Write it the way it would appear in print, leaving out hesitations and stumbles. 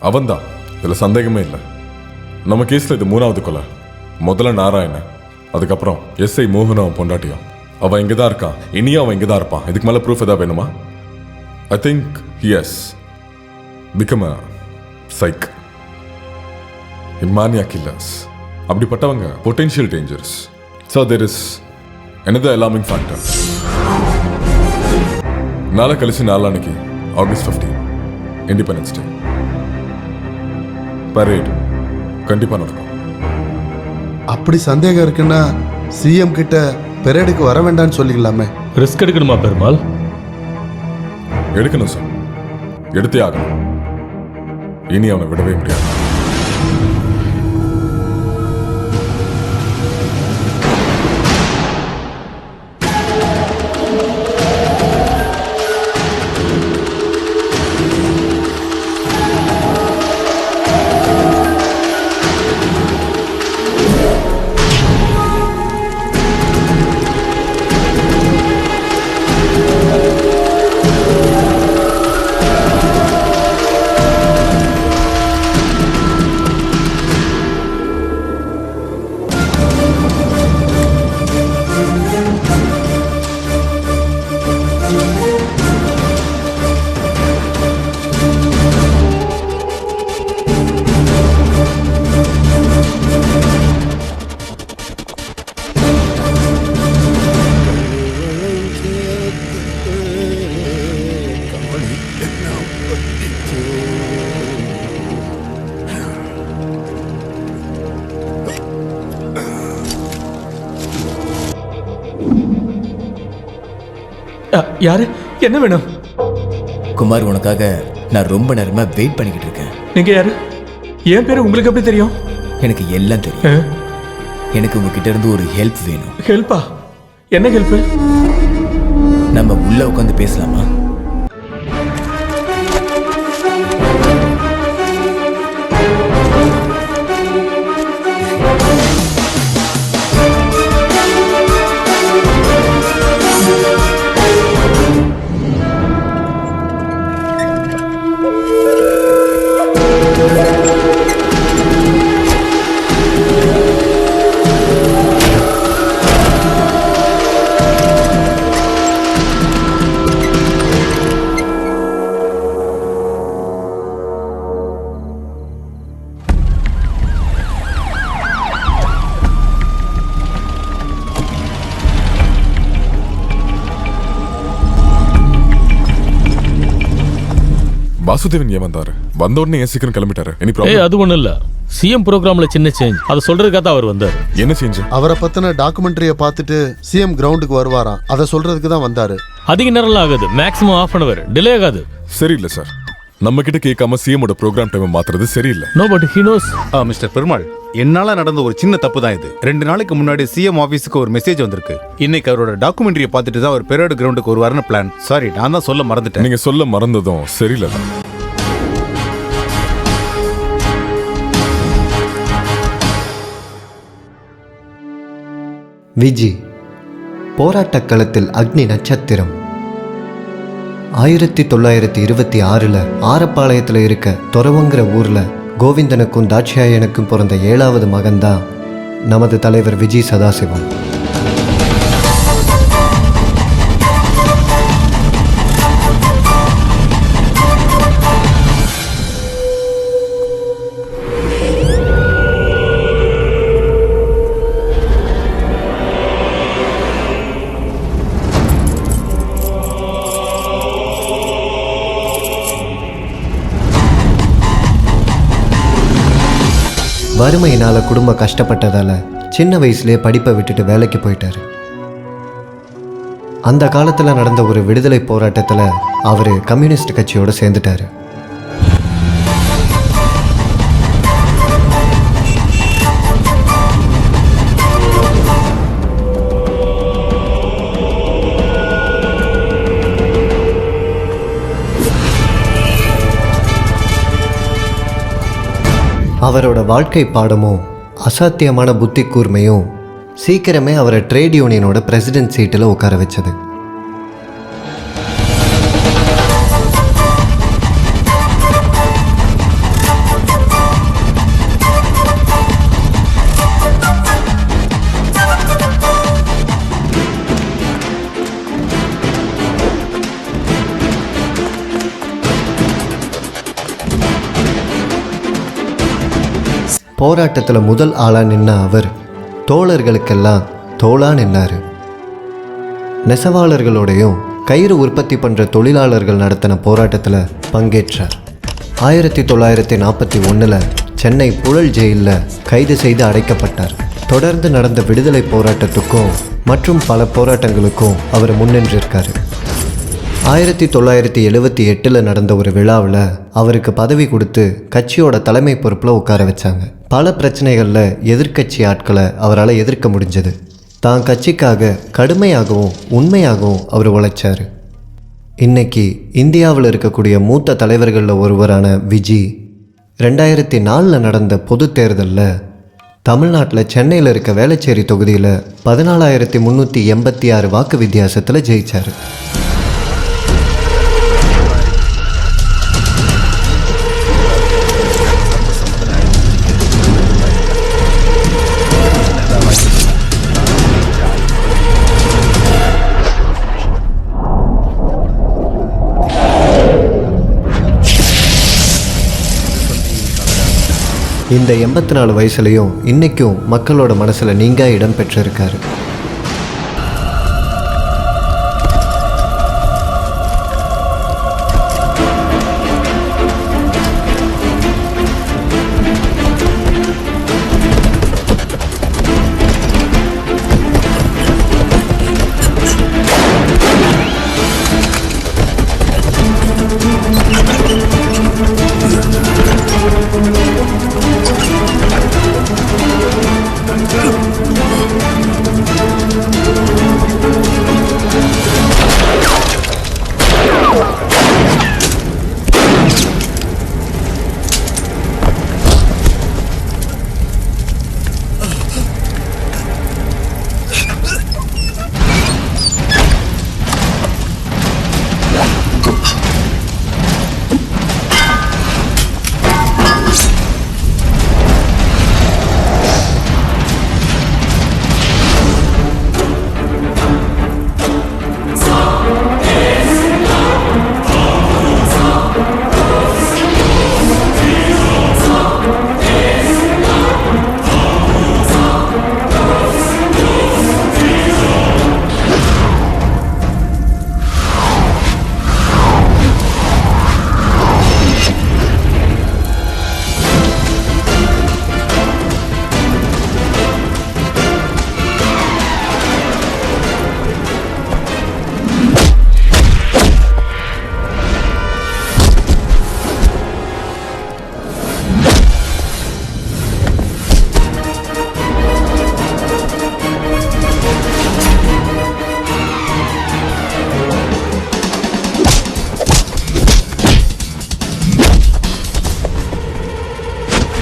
அவன்தான், இதில் சந்தேகமே இல்லை. நம்ம கேஸில் இது 3வது கொலை. முதல்ல நாராயணன், அதுக்கப்புறம் எஸ்ஐ மோகன் அவன் பொண்டாட்டியும். அவன் இங்கே தான் இருக்கான், இனியும் அவன் இங்கே தான் இருப்பான். இதுக்கு மேலே ப்ரூஃப் எதாவது வேணுமா? I think yes, become a psych. இம்மானியா கில்லர்ஸ் அப்படிப்பட்டவங்க potential dangers. So there is another alarming factor. நாளை கழிச்சு நாளான்னைக்கு ஆகஸ்ட் 15 இண்டிபெண்டன்ஸ் டே பரேட் கண்டிப்பாக நடக்கும். அப்படி சந்தேகம் இருக்குன்னா சிஎம் கிட்ட பெரேடுக்கு வர வேண்டாம்னு சொல்லிக்கலாமே. ரிஸ்க் எடுக்கணுமா பெருமாள்? எடுக்கணும் சார், எடுத்தே ஆகணும். இனி அவனை விடவே முடியாது. யாரு? என்ன வேணும்? குமார், உனக்காக நான் ரொம்ப நேரமா வெயிட் பண்ணிக்கிட்டு இருக்கேன். நீங்க யாரு? என் பேரு உங்களுக்கு எப்படி தெரியும்? எனக்கு எல்லாம் தெரியும். எனக்கு உங்ககிட்ட இருந்து ஒரு ஹெல்ப் வேணும். ஹெல்ப்பா? என்ன ஹெல்ப்? நம்ம உள்ள உட்காந்து பேசலாமா? வாசுதேவன் ஏன் வந்தாரு? வந்த உடனே ஏன் சீக்கிரம் கிளம்பிட்டாரு? Any problem? அது ஒண்ணும் இல்ல, சிஎம் ப்ரோக்ராம்ல சின்ன சேஞ்ச், அதை சொல்றதுக்காக தான் அவர் வந்தார். என்ன சேஞ்ச்? அவரை பத்தின டாக்குமெண்ட்ரியை பார்த்துட்டு சிஎம் கிரவுண்டுக்கு வருவாராம், அதை சொல்றதுக்கு தான் வந்தாரு. அதிக நேரம் ஆகாது, மேக்ஸிமம் ½ அன் அவர், டிலே ஆகாது. சரியில்லை சார், நம்ம கிட்ட கேட்காம சிஎமோட ப்ரோக்ராம் டைம் மாத்துறது சரியில்லை. No, but he knows. Mister Perumal, என்னால நடந்த ஒரு சின்ன தப்பு தான் இது. 2 நாளைக்கு முன்னாடி சிஎம் ஆபீஸுக்கு ஒரு மெசேஜ் வந்திருக்கு. இன்னைக்கு அவரோட டாக்குமெண்ட்ரியை பார்த்துட்டு தான் அவர் பெரேடு கிரவுண்டுக்கு வருவாருன்னு பிளான். சாரி, நான் தான் சொல்ல மறந்துட்டேன். நீங்க சொல்ல மறந்ததும் சரியில்லை தான். விஜி போராட்டக் களத்தில் அக்னி நட்சத்திரம். 1926 ஆரப்பாளையத்தில் இருக்க தொரவங்கிற ஊரில் கோவிந்தனுக்கும் தாட்சாயனுக்கும் பிறந்த 7வது மகன்தான் நமது தலைவர் விஜய் சதாசிவம். வறுமையினால் குடும்பம் கஷ்டப்பட்டதால் சின்ன வயசுலேயே படிப்பை விட்டுட்டு வேலைக்கு போயிட்டார். அந்த காலத்தில் நடந்த ஒரு விடுதலை போராட்டத்தில் அவர் கம்யூனிஸ்ட் கட்சியோடு சேர்ந்துட்டார். அவரோட வாழ்க்கை பாடமும் அசாத்தியமான புத்தி கூர்மையும் சீக்கிரமே அவரை ட்ரேட் யூனியனோட பிரசிடென்ட் சீட்டில் உட்கார வச்சது. போராட்டத்தில் முதல் ஆளாக நின்ன அவர் தோழர்களுக்கெல்லாம் தோளா நின்னார். நெசவாளர்களோடையும் கயிறு உற்பத்தி பண்ணுற தொழிலாளர்கள் நடத்தின போராட்டத்தில் பங்கேற்றார். 1941 சென்னை புழல் ஜெயிலில் கைது செய்து அடைக்கப்பட்டார். தொடர்ந்து நடந்த விடுதலை போராட்டத்துக்கும் மற்றும் பல போராட்டங்களுக்கும் அவர் முன்னின்றிருக்காரு. 1978 நடந்த ஒரு விழாவில் அவருக்கு பதவி கொடுத்து கட்சியோட தலைமை பொறுப்பில் உட்கார வச்சாங்க. பல பிரச்சனைகளில் எதிர்க்கட்சி ஆட்களை அவரால் எதிர்க்க முடிஞ்சது. தான் கட்சிக்காக கடுமையாகவும் உண்மையாகவும் அவர் உழைச்சார். இன்னைக்கு இந்தியாவில் இருக்கக்கூடிய மூத்த தலைவர்களில் ஒருவரான விஜி 2004 நடந்த பொது தேர்தலில் தமிழ்நாட்டில் சென்னையில் இருக்க வேளச்சேரி தொகுதியில் 14,386 வாக்கு வித்தியாசத்தில் ஜெயிச்சார். இந்த 84 வயசுலையும் இன்றைக்கும் மக்களோட மனசில் நீங்கா இடம் பெற்றிருக்காரு.